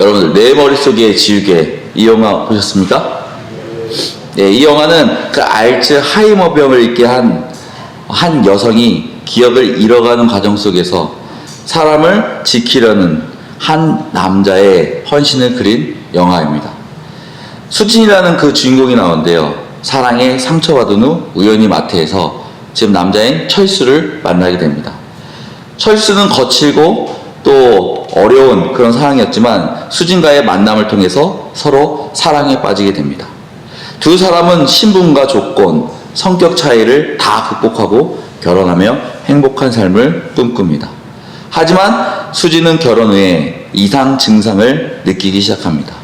여러분들, 내 머릿속에 지우개, 이 영화 보셨습니까? 네, 이 영화는 그 알츠하이머병을 잃게 한 여성이 기억을 잃어가는 과정 속에서 사람을 지키려는 한 남자의 헌신을 그린 영화입니다. 수진이라는 그 주인공이 나오는데요. 사랑에 상처받은 후 우연히 마트에서 지금 남자인 철수를 만나게 됩니다. 철수는 거칠고 또 어려운 그런 상황이었지만 수진과의 만남을 통해서 서로 사랑에 빠지게 됩니다. 두 사람은 신분과 조건, 성격 차이를 다 극복하고 결혼하며 행복한 삶을 꿈꿉니다. 하지만 수진은 결혼 후에 이상 증상을 느끼기 시작합니다.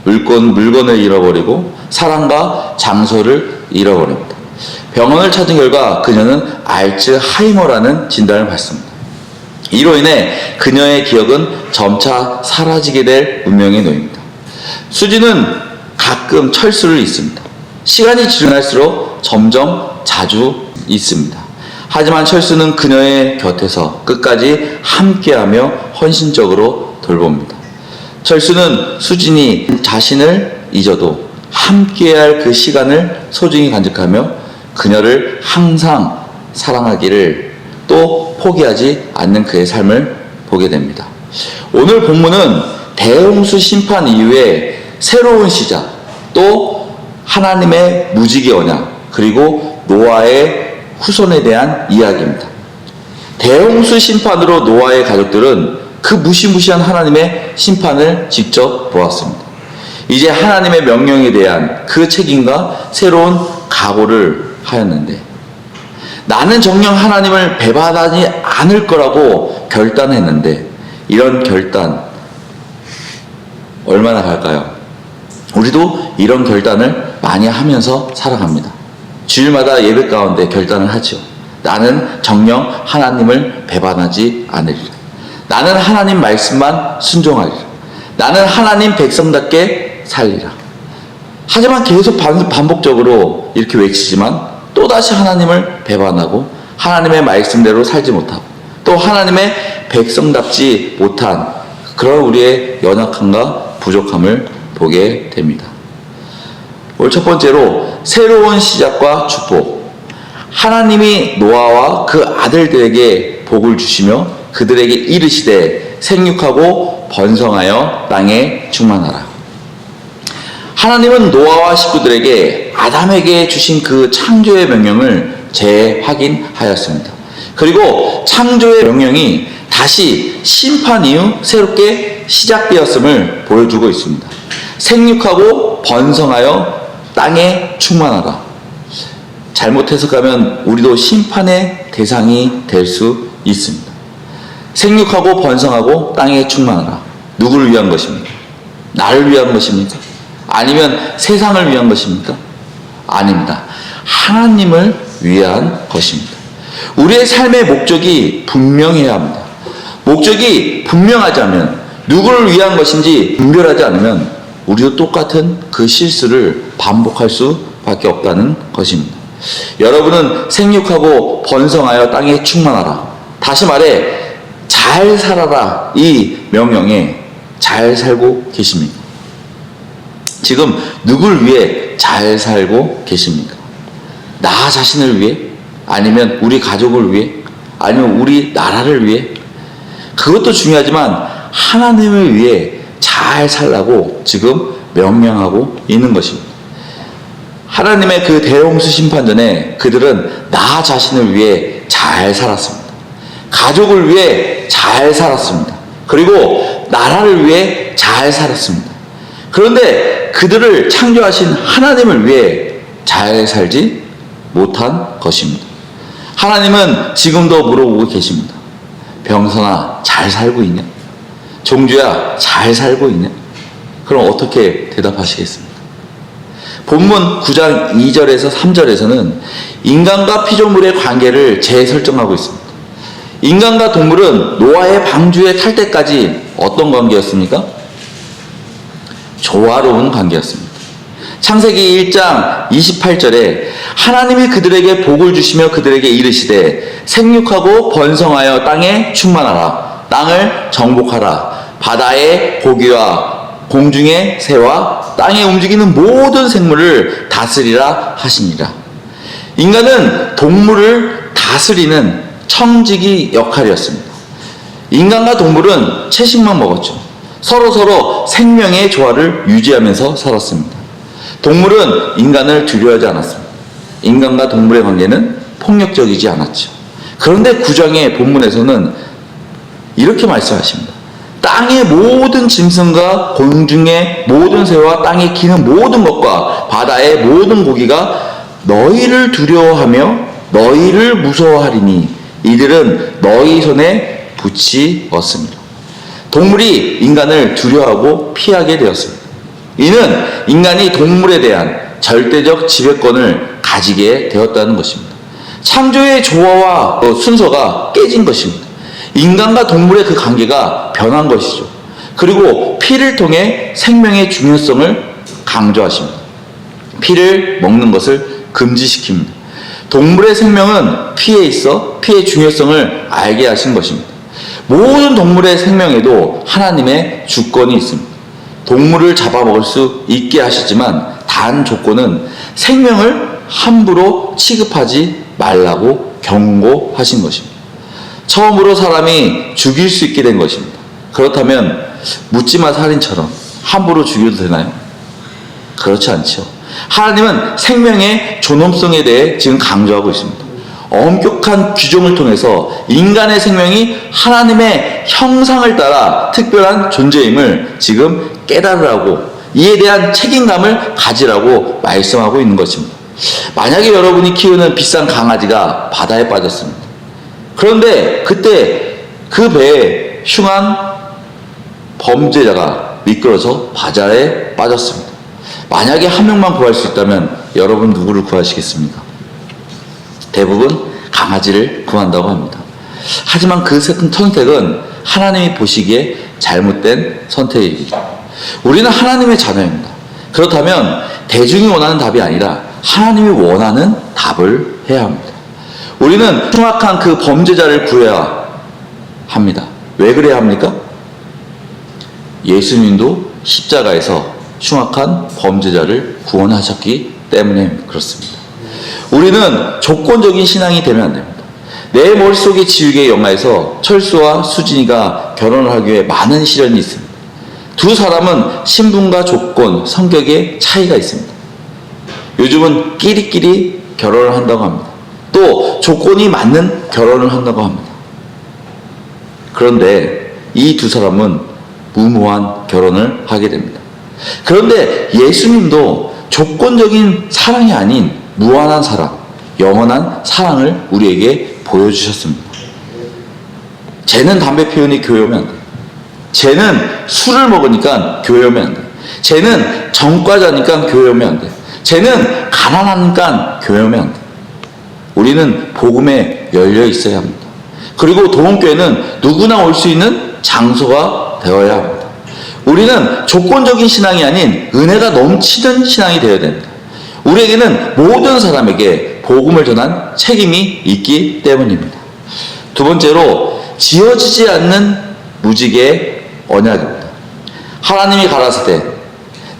물건을 잃어버리고 사랑과 장소를 잃어버립니다. 병원을 찾은 결과 그녀는 알츠하이머라는 진단을 받습니다. 이로 인해 그녀의 기억은 점차 사라지게 될 운명에 놓입니다. 수진은 가끔 철수를 잊습니다. 시간이 지날수록 점점 자주 잊습니다. 하지만 철수는 그녀의 곁에서 끝까지 함께하며 헌신적으로 돌봅니다. 철수는 수진이 자신을 잊어도 함께할 그 시간을 소중히 간직하며 그녀를 항상 사랑하기를 또 포기하지 않는 그의 삶을 보게 됩니다. 오늘 본문은 대홍수 심판 이후에 새로운 시작, 또 하나님의 무지개 언약, 그리고 노아의 후손에 대한 이야기입니다. 대홍수 심판으로 노아의 가족들은 그 무시무시한 하나님의 심판을 직접 보았습니다. 이제 하나님의 명령에 대한 그 책임과 새로운 각오를 하였는데, 나는 정녕 하나님을 배반하지 않을 거라고 결단했는데, 이런 결단 얼마나 갈까요? 우리도 이런 결단을 많이 하면서 살아갑니다. 주일마다 예배 가운데 결단을 하죠. 나는 정녕 하나님을 배반하지 않으리라. 나는 하나님 말씀만 순종하리라. 나는 하나님 백성답게 살리라. 하지만 계속 반복적으로 이렇게 외치지만 또다시 하나님을 배반하고 하나님의 말씀대로 살지 못하고 또 하나님의 백성답지 못한 그런 우리의 연약함과 부족함을 보게 됩니다. 오늘 첫 번째로 새로운 시작과 축복. 하나님이 노아와 그 아들들에게 복을 주시며 그들에게 이르시되 생육하고 번성하여 땅에 충만하라. 하나님은 노아와 식구들에게 아담에게 주신 그 창조의 명령을 재확인하였습니다. 그리고 창조의 명령이 다시 심판 이후 새롭게 시작되었음을 보여주고 있습니다. 생육하고 번성하여 땅에 충만하라. 잘못 해석하면 우리도 심판의 대상이 될 수 있습니다. 생육하고 번성하고 땅에 충만하라. 누구를 위한 것입니까? 나를 위한 것입니까? 아니면 세상을 위한 것입니까? 아닙니다. 하나님을 위한 것입니다. 우리의 삶의 목적이 분명해야 합니다. 목적이 분명하자면 누구를 위한 것인지 분별하지 않으면 우리도 똑같은 그 실수를 반복할 수밖에 없다는 것입니다. 여러분은 생육하고 번성하여 땅에 충만하라. 다시 말해 잘 살아라. 이 명령에 잘 살고 계십니까? 지금 누굴 위해 잘 살고 계십니까? 나 자신을 위해? 아니면 우리 가족을 위해? 아니면 우리 나라를 위해? 그것도 중요하지만 하나님을 위해 잘 살라고 지금 명령하고 있는 것입니다. 하나님의 그 대홍수 심판 전에 그들은 나 자신을 위해 잘 살았습니다. 가족을 위해 잘 살았습니다. 그리고 나라를 위해 잘 살았습니다. 그런데 그들을 창조하신 하나님을 위해 잘 살지 못한 것입니다. 하나님은 지금도 물어보고 계십니다. 병선아, 잘 살고 있냐? 종주야, 잘 살고 있냐? 그럼 어떻게 대답하시겠습니까? 본문 9장 2절에서 3절에서는 인간과 피조물의 관계를 재설정하고 있습니다. 인간과 동물은 노아의 방주에 탈 때까지 어떤 관계였습니까? 조화로운 관계였습니다. 창세기 1장 28절에 하나님이 그들에게 복을 주시며 그들에게 이르시되 생육하고 번성하여 땅에 충만하라. 땅을 정복하라. 바다의 고기와 공중의 새와 땅에 움직이는 모든 생물을 다스리라 하시니라. 인간은 동물을 다스리는 청지기 역할이었습니다. 인간과 동물은 채식만 먹었죠. 서로 생명의 조화를 유지하면서 살았습니다. 동물은 인간을 두려워하지 않았습니다. 인간과 동물의 관계는 폭력적이지 않았죠. 그런데 9장의 본문에서는 이렇게 말씀하십니다. 땅의 모든 짐승과 공중의 모든 새와 땅에 기는 모든 것과 바다의 모든 고기가 너희를 두려워하며 너희를 무서워하리니 이들은 너희 손에 붙이 얻습니다. 동물이 인간을 두려워하고 피하게 되었습니다. 이는 인간이 동물에 대한 절대적 지배권을 가지게 되었다는 것입니다. 창조의 조화와 순서가 깨진 것입니다. 인간과 동물의 그 관계가 변한 것이죠. 그리고 피를 통해 생명의 중요성을 강조하십니다. 피를 먹는 것을 금지시킵니다. 동물의 생명은 피에 있어 피의 중요성을 알게 하신 것입니다. 모든 동물의 생명에도 하나님의 주권이 있습니다. 동물을 잡아먹을 수 있게 하시지만 단 조건은 생명을 함부로 취급하지 말라고 경고하신 것입니다. 처음으로 사람이 죽일 수 있게 된 것입니다. 그렇다면 묻지마 살인처럼 함부로 죽여도 되나요? 그렇지 않죠. 하나님은 생명의 존엄성에 대해 지금 강조하고 있습니다. 엄격한 규정을 통해서 인간의 생명이 하나님의 형상을 따라 특별한 존재임을 지금 깨달으라고, 이에 대한 책임감을 가지라고 말씀하고 있는 것입니다. 만약에 여러분이 키우는 비싼 강아지가 바다에 빠졌습니다. 그런데 그때 그 배에 흉한 범죄자가 미끄러져 바다에 빠졌습니다. 만약에 한 명만 구할 수 있다면 여러분 누구를 구하시겠습니까? 대부분 강아지를 구한다고 합니다. 하지만 그 선택은 하나님이 보시기에 잘못된 선택입니다. 우리는 하나님의 자녀입니다. 그렇다면 대중이 원하는 답이 아니라 하나님이 원하는 답을 해야 합니다. 우리는 흉악한 그 범죄자를 구해야 합니다. 왜 그래야 합니까? 예수님도 십자가에서 흉악한 범죄자를 구원하셨기 때문에 그렇습니다. 우리는 조건적인 신앙이 되면 안 됩니다. 내 머릿속의 지우개의 영화에서 철수와 수진이가 결혼을 하기 위해 많은 시련이 있습니다. 두 사람은 신분과 조건, 성격에 차이가 있습니다. 요즘은 끼리끼리 결혼을 한다고 합니다. 또 조건이 맞는 결혼을 한다고 합니다. 그런데 이 두 사람은 무모한 결혼을 하게 됩니다. 그런데 예수님도 조건적인 사랑이 아닌 무한한 사랑, 영원한 사랑을 우리에게 보여주셨습니다. 쟤는 담배 피우니 교회 오면 안 돼. 쟤는 술을 먹으니까 교회 오면 안 돼. 쟤는 전과자니까 교회 오면 안 돼. 쟤는 가난하니까 교회 오면 안 돼. 우리는 복음에 열려 있어야 합니다. 그리고 도움교회는 누구나 올 수 있는 장소가 되어야 합니다. 우리는 조건적인 신앙이 아닌 은혜가 넘치는 신앙이 되어야 됩니다. 우리에게는 모든 사람에게 복음을 전한 책임이 있기 때문입니다. 두 번째로 지어지지 않는 무지개의 언약입니다. 하나님이 가라사대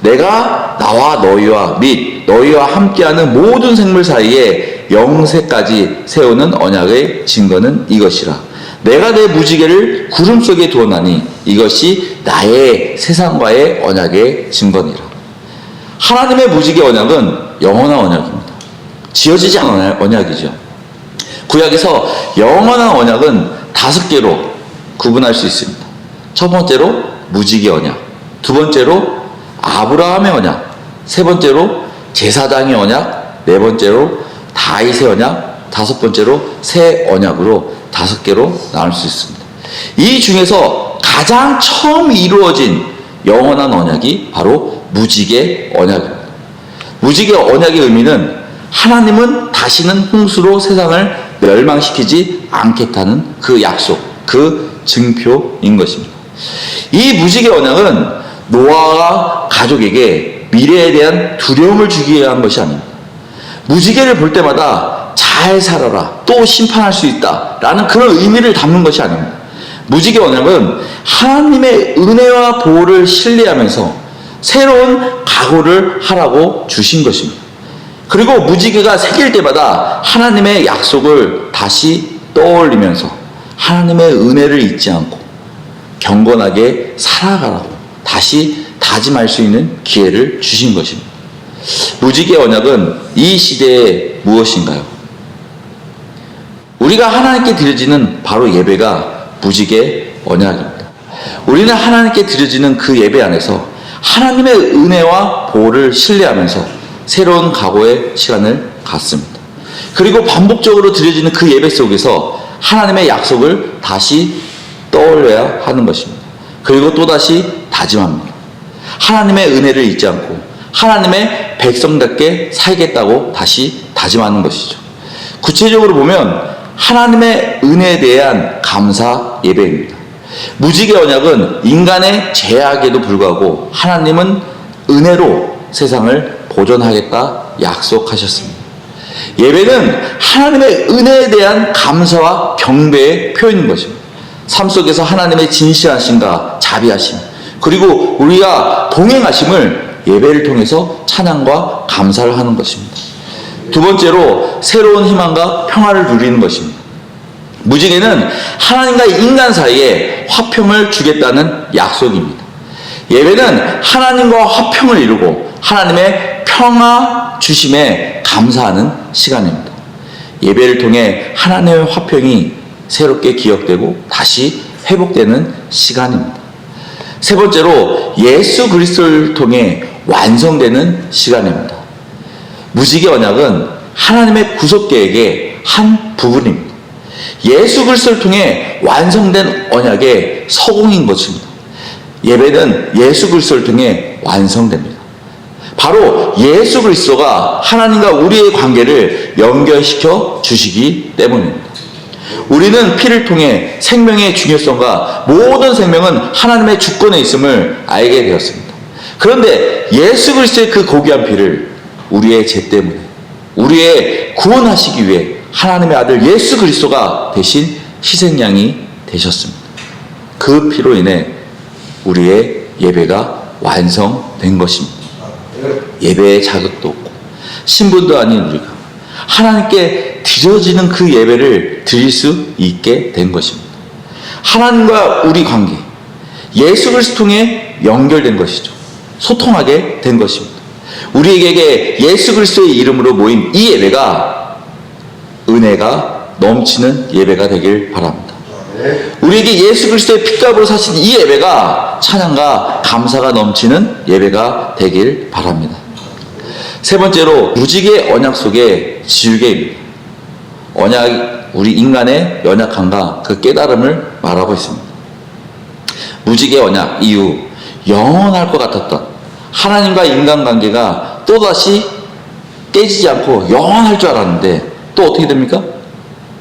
내가 나와 너희와 및 너희와 함께하는 모든 생물 사이에 영세까지 세우는 언약의 증거는 이것이라. 내가 내 무지개를 구름 속에 두었나니 이것이 나의 세상과의 언약의 증거니라. 하나님의 무지개 언약은 영원한 언약입니다. 지어지지 않은 언약이죠. 구약에서 영원한 언약은 5개로 구분할 수 있습니다. 첫 번째로 무지개 언약, 두 번째로 아브라함의 언약, 세 번째로 제사장의 언약, 네 번째로 다윗의 언약, 다섯 번째로 새 언약으로 5개로 나눌 수 있습니다. 이 중에서 가장 처음 이루어진 영원한 언약이 바로 무지개 언약입니다. 무지개 언약의 의미는 하나님은 다시는 홍수로 세상을 멸망시키지 않겠다는 그 약속, 그 증표인 것입니다. 이 무지개 언약은 노아와 가족에게 미래에 대한 두려움을 주기 위한 것이 아닙니다. 무지개를 볼 때마다 잘 살아라, 또 심판할 수 있다 라는 그런 의미를 담는 것이 아닙니다. 무지개 언약은 하나님의 은혜와 보호를 신뢰하면서 새로운 각오를 하라고 주신 것입니다. 그리고 무지개가 새길 때마다 하나님의 약속을 다시 떠올리면서 하나님의 은혜를 잊지 않고 경건하게 살아가라고 다시 다짐할 수 있는 기회를 주신 것입니다. 무지개 언약은 이 시대에 무엇인가요? 우리가 하나님께 드려지는 바로 예배가 무지개 언약입니다. 우리는 하나님께 드려지는 그 예배 안에서 하나님의 은혜와 보호를 신뢰하면서 새로운 각오의 시간을 갖습니다. 그리고 반복적으로 드려지는 그 예배 속에서 하나님의 약속을 다시 떠올려야 하는 것입니다. 그리고 또다시 다짐합니다. 하나님의 은혜를 잊지 않고 하나님의 백성답게 살겠다고 다시 다짐하는 것이죠. 구체적으로 보면 하나님의 은혜에 대한 감사 예배입니다. 무지개 언약은 인간의 죄악에도 불구하고 하나님은 은혜로 세상을 보존하겠다 약속하셨습니다. 예배는 하나님의 은혜에 대한 감사와 경배의 표현인 것입니다. 삶 속에서 하나님의 진실하심과 자비하심, 그리고 우리가 동행하심을 예배를 통해서 찬양과 감사를 하는 것입니다. 두 번째로 새로운 희망과 평화를 누리는 것입니다. 무지개는 하나님과 인간 사이에 화평을 주겠다는 약속입니다. 예배는 하나님과 화평을 이루고 하나님의 평화 주심에 감사하는 시간입니다. 예배를 통해 하나님의 화평이 새롭게 기억되고 다시 회복되는 시간입니다. 세 번째로 예수 그리스도를 통해 완성되는 시간입니다. 무지개 언약은 하나님의 구속 계획의 한 부분입니다. 예수 그리스도를 통해 완성된 언약의 서공인 것입니다. 예배는 예수 그리스도를 통해 완성됩니다. 바로 예수 그리스도가 하나님과 우리의 관계를 연결시켜 주시기 때문입니다. 우리는 피를 통해 생명의 중요성과 모든 생명은 하나님의 주권에 있음을 알게 되었습니다. 그런데 예수 그리스도의 그 고귀한 피를 우리의 죄 때문에 우리의 구원하시기 위해 하나님의 아들 예수 그리스도가 대신 희생양이 되셨습니다. 그 피로 인해 우리의 예배가 완성된 것입니다. 예배의 자격도 없고 신분도 아닌 우리가 하나님께 드려지는 그 예배를 드릴 수 있게 된 것입니다. 하나님과 우리 관계, 예수 그리스도 통해 연결된 것이죠. 소통하게 된 것입니다. 우리에게 예수 그리스도의 이름으로 모인 이 예배가 은혜가 넘치는 예배가 되길 바랍니다. 우리에게 예수 그리스도의 핏값으로 사신 이 예배가 찬양과 감사가 넘치는 예배가 되길 바랍니다. 세 번째로 무지개 언약 속의 지우개입니다. 언약, 우리 인간의 연약함과 그 깨달음을 말하고 있습니다. 무지개 언약 이후 영원할 것 같았던 하나님과 인간관계가 또다시 깨지지 않고 영원할 줄 알았는데 또 어떻게 됩니까?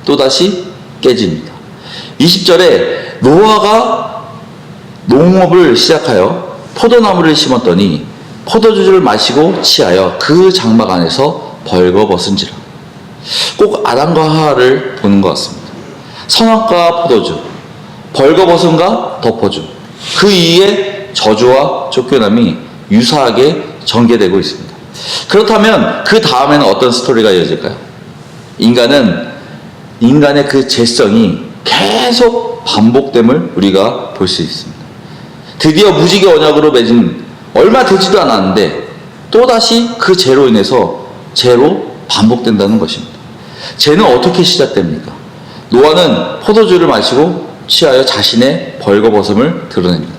또다시 깨집니다. 20절에 노아가 농업을 시작하여 포도나무를 심었더니 포도주를 마시고 취하여 그 장막 안에서 벌거벗은지라. 꼭 아담과 하와를 보는 것 같습니다. 선악과 포도주, 벌거벗음과 덮어줌, 그 이에 저주와 쫓겨남이 유사하게 전개되고 있습니다. 그렇다면 그 다음에는 어떤 스토리가 이어질까요? 인간의 그 죄성이 계속 반복됨을 우리가 볼 수 있습니다. 드디어 무지개 언약으로 맺은 얼마 되지도 않았는데 또다시 그 죄로 인해서 죄로 반복된다는 것입니다. 죄는 어떻게 시작됩니까? 노아는 포도주를 마시고 취하여 자신의 벌거벗음을 드러냅니다.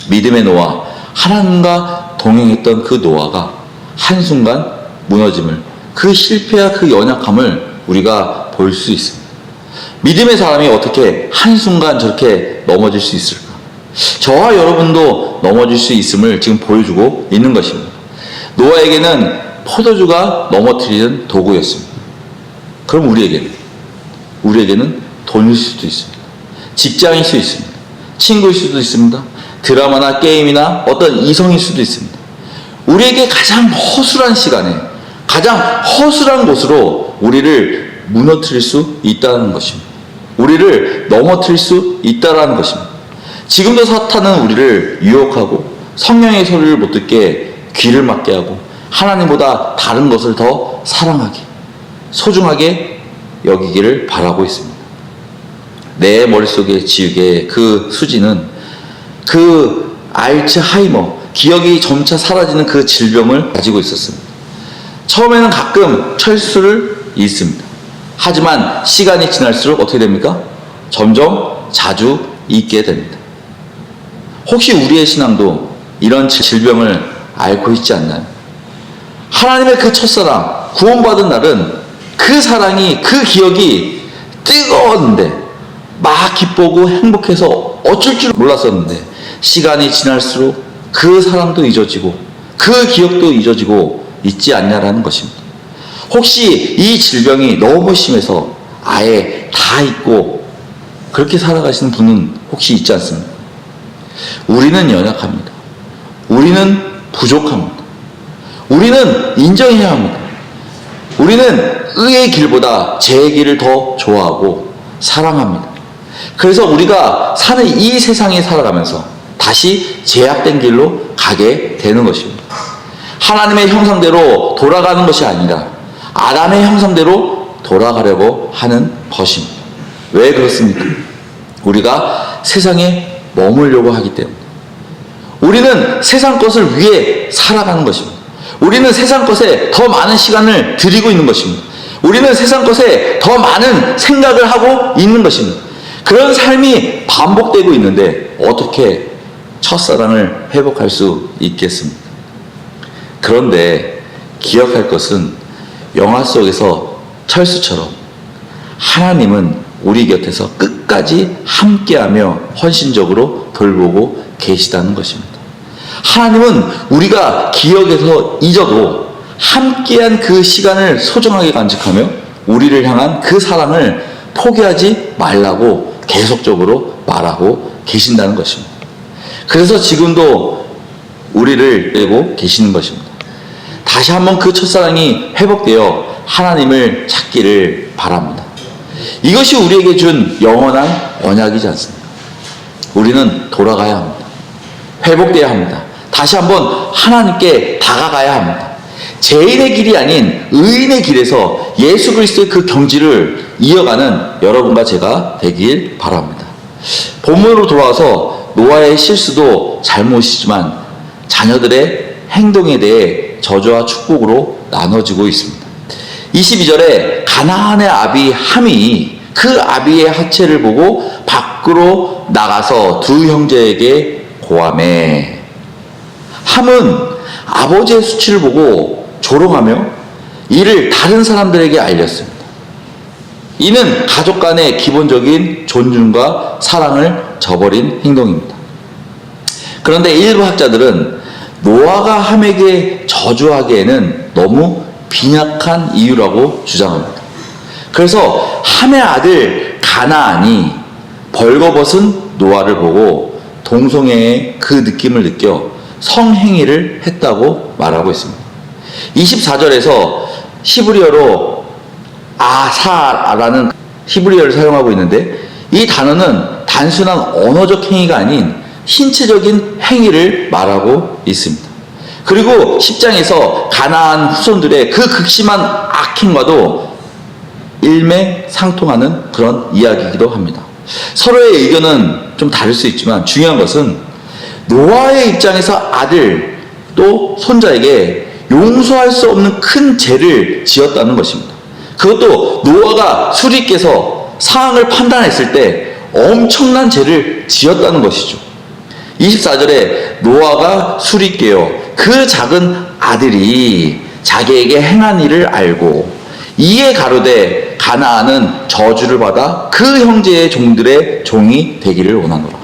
믿음의 노아, 하나님과 동행했던 그 노아가 한순간 무너짐을, 그 실패와 그 연약함을 우리가 볼 수 있습니다. 믿음의 사람이 어떻게 한순간 저렇게 넘어질 수 있을까? 저와 여러분도 넘어질 수 있음을 지금 보여주고 있는 것입니다. 노아에게는 포도주가 넘어뜨리는 도구였습니다. 그럼 우리에게는 돈일 수도 있습니다. 직장일 수 있습니다. 친구일 수도 있습니다. 드라마나 게임이나 어떤 이성일 수도 있습니다. 우리에게 가장 허술한 시간에 가장 허술한 곳으로 우리를 무너뜨릴 수 있다는 것입니다. 우리를 넘어뜨릴 수 있다라는 것입니다. 지금도 사탄은 우리를 유혹하고 성령의 소리를 못 듣게 귀를 막게 하고 하나님보다 다른 것을 더 사랑하게, 소중하게 여기기를 바라고 있습니다. 내 머릿속에 지우개 그 수지는 그 알츠하이머, 기억이 점차 사라지는 그 질병을 가지고 있었습니다. 처음에는 가끔 철수를 잊습니다. 하지만 시간이 지날수록 어떻게 됩니까? 점점 자주 잊게 됩니다. 혹시 우리의 신앙도 이런 질병을 앓고 있지 않나요? 하나님의 그 첫사랑, 구원받은 날은 그 사랑이, 그 기억이 뜨거웠는데 막 기쁘고 행복해서 어쩔 줄 몰랐었는데 시간이 지날수록 그 사랑도 잊어지고 그 기억도 잊어지고 있지 않냐라는 것입니다. 혹시 이 질병이 너무 심해서 아예 다 잊고 그렇게 살아가시는 분은 혹시 있지 않습니까? 우리는 연약합니다. 우리는 부족합니다. 우리는 인정해야 합니다. 우리는 의의 길보다 죄의 길을 더 좋아하고 사랑합니다. 그래서 우리가 사는 이 세상에 살아가면서 다시 제약된 길로 가게 되는 것입니다. 하나님의 형상대로 돌아가는 것이 아니라 아담의 형상대로 돌아가려고 하는 것입니다. 왜 그렇습니까? 우리가 세상에 머물려고 하기 때문에. 우리는 세상 것을 위해 살아가는 것입니다. 우리는 세상 것에 더 많은 시간을 들이고 있는 것입니다. 우리는 세상 것에 더 많은 생각을 하고 있는 것입니다. 그런 삶이 반복되고 있는데 어떻게 첫사랑을 회복할 수 있겠습니까? 그런데 기억할 것은 영화 속에서 철수처럼 하나님은 우리 곁에서 끝까지 함께하며 헌신적으로 돌보고 계시다는 것입니다. 하나님은 우리가 기억에서 잊어도 함께한 그 시간을 소중하게 간직하며 우리를 향한 그 사랑을 포기하지 말라고 계속적으로 말하고 계신다는 것입니다. 그래서 지금도 우리를 내고 계시는 것입니다. 다시 한번 그 첫사랑이 회복되어 하나님을 찾기를 바랍니다. 이것이 우리에게 준 영원한 언약이지 않습니까? 우리는 돌아가야 합니다. 회복되어야 합니다. 다시 한번 하나님께 다가가야 합니다. 죄인의 길이 아닌 의인의 길에서 예수 그리스도의 그 경지를 이어가는 여러분과 제가 되길 바랍니다. 본문으로 돌아와서 노아의 실수도 잘못이지만 자녀들의 행동에 대해 저주와 축복으로 나눠지고 있습니다. 22절에 가나안의 아비 함이 그 아비의 하체를 보고 밖으로 나가서 두 형제에게 고하매. 함은 아버지의 수치를 보고 조롱하며 이를 다른 사람들에게 알렸습니다. 이는 가족 간의 기본적인 존중과 사랑을 저버린 행동입니다. 그런데 일부 학자들은 노아가 함에게 저주하기에는 너무 빈약한 이유라고 주장합니다. 그래서 함의 아들 가나안이 벌거벗은 노아를 보고 동성애의 그 느낌을 느껴 성행위를 했다고 말하고 있습니다. 24절에서 히브리어로 아사라는 히브리어를 사용하고 있는데 이 단어는 단순한 언어적 행위가 아닌 신체적인 행위를 말하고 있습니다. 그리고 10장에서 가나안 후손들의 그 극심한 악행과도 일맥상통하는 그런 이야기이기도 합니다. 서로의 의견은 좀 다를 수 있지만 중요한 것은 노아의 입장에서 아들 또 손자에게 용서할 수 없는 큰 죄를 지었다는 것입니다. 그것도 노아가 수리께서 상황을 판단했을 때 엄청난 죄를 지었다는 것이죠. 24절에 노아가 수리께요 그 작은 아들이 자기에게 행한 일을 알고 이에 가로되 가나안은 저주를 받아 그 형제의 종들의 종이 되기를 원하노라.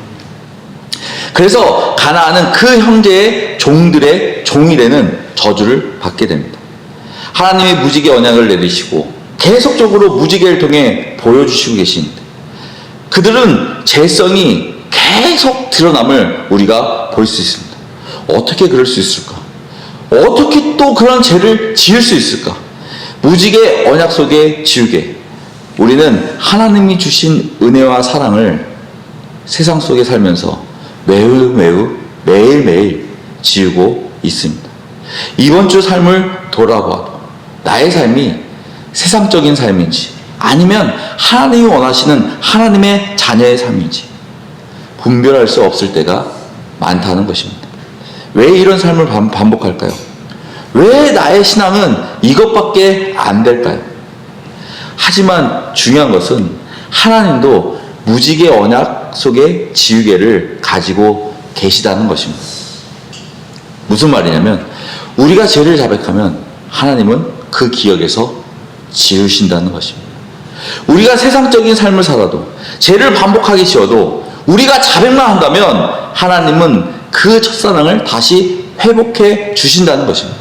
그래서 가나안은 그 형제의 종들의 종이 되는 저주를 받게 됩니다. 하나님이 무지개 언약을 내리시고 계속적으로 무지개를 통해 보여주시고 계시는데 그들은 죄성이 계속 드러남을 우리가 볼 수 있습니다. 어떻게 그럴 수 있을까? 어떻게 또 그런 죄를 지을 수 있을까? 무지개 언약 속의 지우개, 우리는 하나님이 주신 은혜와 사랑을 세상 속에 살면서 매일매일 지우고 있습니다. 이번 주 삶을 돌아봐도 나의 삶이 세상적인 삶인지 아니면 하나님이 원하시는 하나님의 자녀의 삶인지 분별할 수 없을 때가 많다는 것입니다. 왜 이런 삶을 반복할까요? 왜 나의 신앙은 이것밖에 안 될까요? 하지만 중요한 것은 하나님도 무지개 언약 속의 지우개를 가지고 계시다는 것입니다. 무슨 말이냐면 우리가 죄를 자백하면 하나님은 그 기억에서 지우신다는 것입니다. 우리가 세상적인 삶을 살아도 죄를 반복하기 쉬워도 우리가 자백만 한다면 하나님은 그 첫사랑을 다시 회복해 주신다는 것입니다.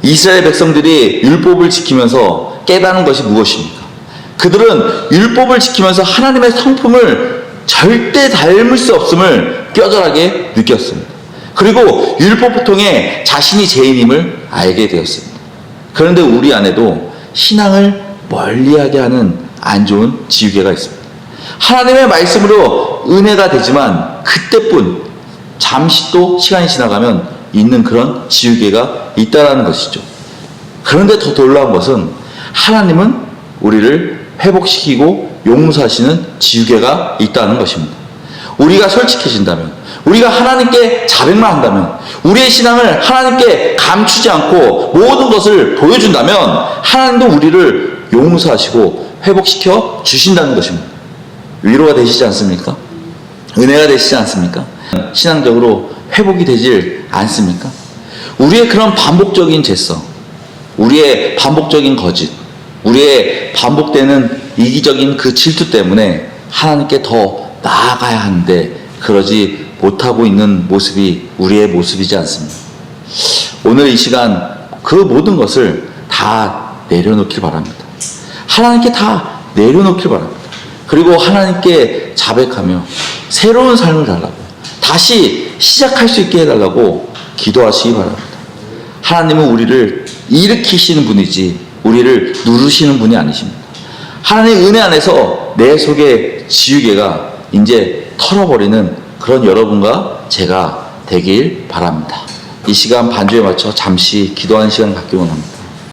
이스라엘 백성들이 율법을 지키면서 깨달은 것이 무엇입니까? 그들은 율법을 지키면서 하나님의 성품을 절대 닮을 수 없음을 뼈저하게 느꼈습니다. 그리고 율법을 통해 자신이 죄인임을 알게 되었습니다. 그런데 우리 안에도 신앙을 멀리하게 하는 안 좋은 지우개가 있습니다. 하나님의 말씀으로 은혜가 되지만 그때뿐 잠시 또 시간이 지나가면 있는 그런 지우개가 있다라는 것이죠. 그런데 더 놀라운 것은 하나님은 우리를 회복시키고 용서하시는 지우개가 있다는 것입니다. 우리가 솔직해진다면, 우리가 하나님께 자백만 한다면, 우리의 신앙을 하나님께 감추지 않고 모든 것을 보여준다면 하나님도 우리를 용서하시고 회복시켜 주신다는 것입니다. 위로가 되시지 않습니까? 은혜가 되시지 않습니까? 신앙적으로 회복이 되질 않습니까? 우리의 그런 반복적인 죄성, 우리의 반복적인 거짓, 우리의 반복되는 이기적인 그 질투 때문에 하나님께 더 나아가야 하는데 그러지 못하고 있는 모습이 우리의 모습이지 않습니까? 오늘 이 시간 그 모든 것을 다 내려놓길 바랍니다. 하나님께 다 내려놓길 바랍니다. 그리고 하나님께 자백하며 새로운 삶을 달라고, 다시 시작할 수 있게 해달라고 기도하시기 바랍니다. 하나님은 우리를 일으키시는 분이지 우리를 누르시는 분이 아니십니다. 하나님의 은혜 안에서 내 속의 지우개가 이제 털어버리는 그런 여러분과 제가 되길 바랍니다. 이 시간 반주에 맞춰 잠시 기도하는 시간을 갖기 원합니다.